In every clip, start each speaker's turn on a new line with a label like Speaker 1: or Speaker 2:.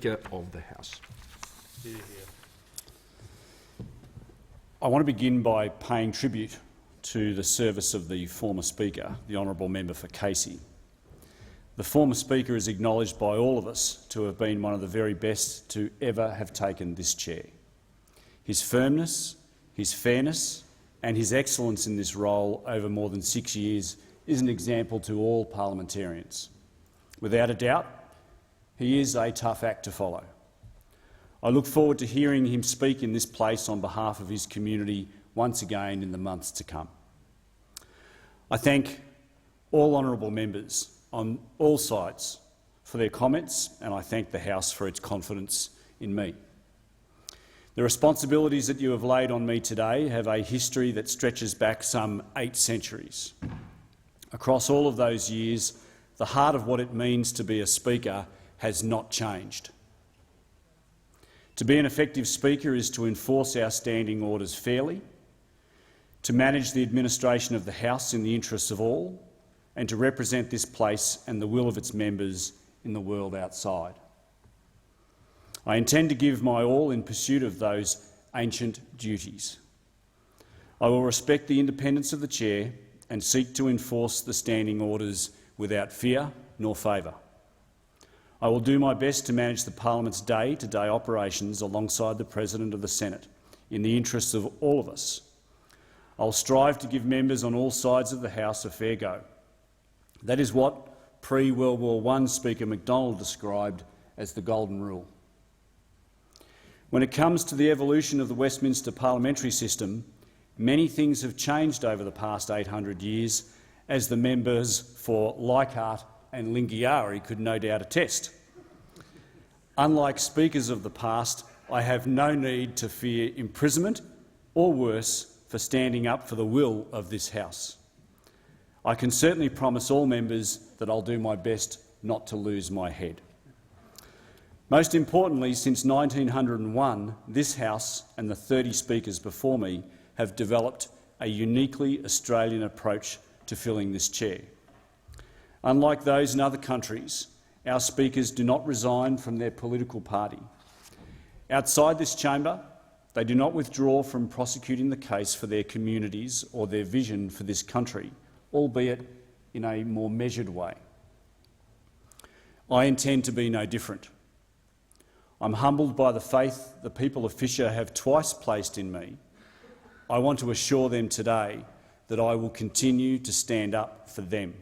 Speaker 1: Speaker of the House.
Speaker 2: I want to begin by paying tribute to the service of the former Speaker, the honourable member for Casey. The former Speaker is acknowledged by all of us to have been one of the very best to ever have taken this chair. His firmness, his fairness and his excellence in this role over more than 6 years is an example to all parliamentarians. Without a doubt, he is a tough act to follow. I look forward to hearing him speak in this place on behalf of his community once again in the months to come. I thank all honourable members on all sides for their comments, and I thank the House for its confidence in me. The responsibilities that you have laid on me today have a history that stretches back some 8 centuries. Across all of those years, the heart of what it means to be a Speaker has not changed. To be an effective Speaker is to enforce our standing orders fairly, to manage the administration of the House in the interests of all, and to represent this place and the will of its members in the world outside. I intend to give my all in pursuit of those ancient duties. I will respect the independence of the Chair and seek to enforce the standing orders without fear nor favour. I will do my best to manage the Parliament's day-to-day operations alongside the President of the Senate in the interests of all of us. I will strive to give members on all sides of the House a fair go. That is what pre-World War I Speaker MacDonald described as the Golden Rule. When it comes to the evolution of the Westminster parliamentary system, many things have changed over the past 800 years, as the members for Leichhardt and Lingiari could no doubt attest. Unlike speakers of the past, I have no need to fear imprisonment or worse for standing up for the will of this House. I can certainly promise all members that I'll do my best not to lose my head. Most importantly, since 1901, this House and the 30 speakers before me have developed a uniquely Australian approach to filling this chair. Unlike those in other countries, our speakers do not resign from their political party. Outside this chamber, they do not withdraw from prosecuting the case for their communities or their vision for this country, albeit in a more measured way. I intend to be no different. I'm humbled by the faith the people of Fisher have twice placed in me. I want to assure them today that I will continue to stand up for them.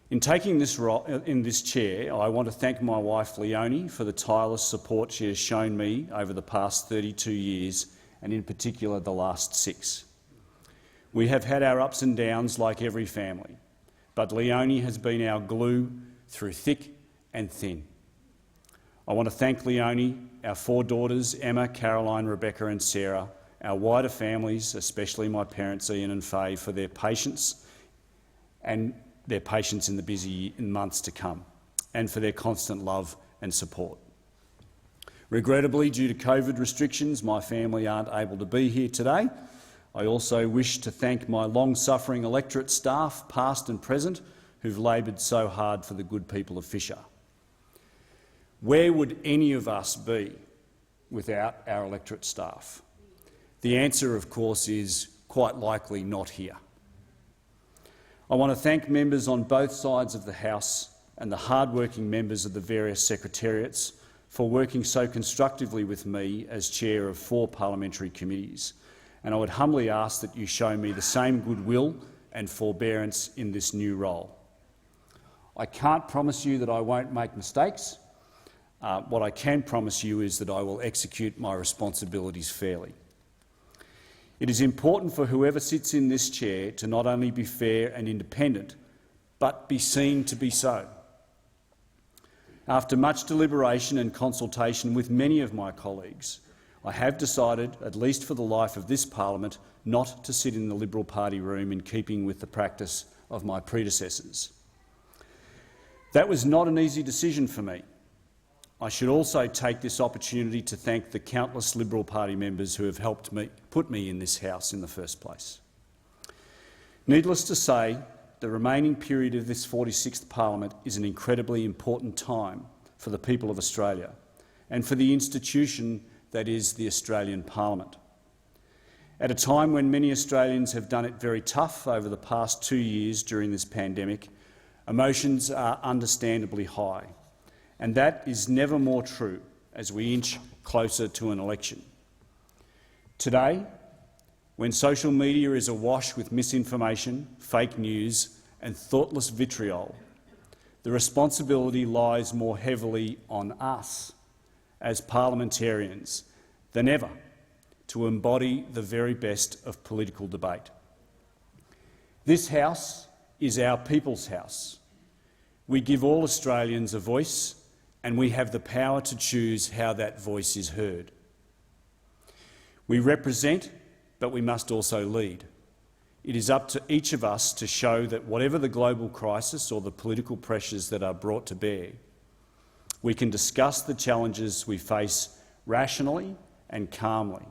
Speaker 2: In taking this role in this chair, I want to thank my wife Leonie for the tireless support she has shown me over the past 32 years, and in particular the last 6. We have had our ups and downs like every family, but Leonie has been our glue through thick and thin. I want to thank Leonie, our 4 daughters, Emma, Caroline, Rebecca and Sarah, our wider families, especially my parents Ian and Faye, for their patience in the busy months to come, and for their constant love and support. Regrettably, due to COVID restrictions, my family aren't able to be here today. I also wish to thank my long-suffering electorate staff, past and present, who've laboured so hard for the good people of Fisher. Where would any of us be without our electorate staff? The answer, of course, is quite likely not here. I want to thank members on both sides of the House and the hard-working members of the various secretariats for working so constructively with me as chair of 4 parliamentary committees, and I would humbly ask that you show me the same goodwill and forbearance in this new role. I can't promise you that I won't make mistakes. What I can promise you is that I will execute my responsibilities fairly. It is important for whoever sits in this chair to not only be fair and independent, but be seen to be so. After much deliberation and consultation with many of my colleagues, I have decided, at least for the life of this parliament, not to sit in the Liberal Party room in keeping with the practice of my predecessors. That was not an easy decision for me. I should also take this opportunity to thank the countless Liberal Party members who have helped put me in this House in the first place. Needless to say, the remaining period of this 46th Parliament is an incredibly important time for the people of Australia and for the institution that is the Australian Parliament. At a time when many Australians have done it very tough over the past 2 years during this pandemic, emotions are understandably high, and that is never more true as we inch closer to an election. Today, when social media is awash with misinformation, fake news and thoughtless vitriol, the responsibility lies more heavily on us as parliamentarians than ever to embody the very best of political debate. This House is our people's house. We give all Australians a voice, and we have the power to choose how that voice is heard. We represent, but we must also lead. It is up to each of us to show that whatever the global crisis or the political pressures that are brought to bear, we can discuss the challenges we face rationally and calmly.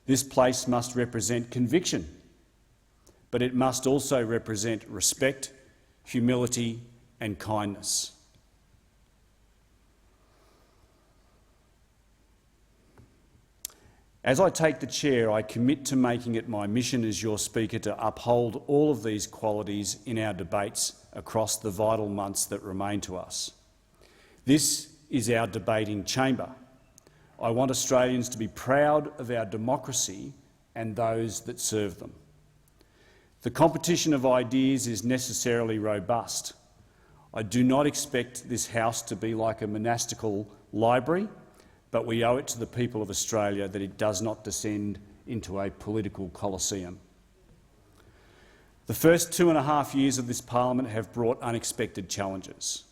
Speaker 2: This place must represent conviction, but it must also represent respect, humility and kindness. As I take the chair, I commit to making it my mission as your Speaker to uphold all of these qualities in our debates across the vital months that remain to us. This is our debating chamber. I want Australians to be proud of our democracy and those that serve them. The competition of ideas is necessarily robust. I do not expect this House to be like a monastical library, but we owe it to the people of Australia that it does not descend into a political coliseum. The first 2.5 years of this parliament have brought unexpected challenges.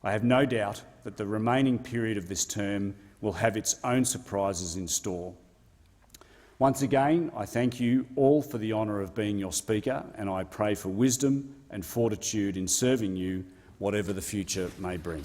Speaker 2: I have no doubt that the remaining period of this term will have its own surprises in store. Once again, I thank you all for the honour of being your Speaker, and I pray for wisdom and fortitude in serving you, whatever the future may bring.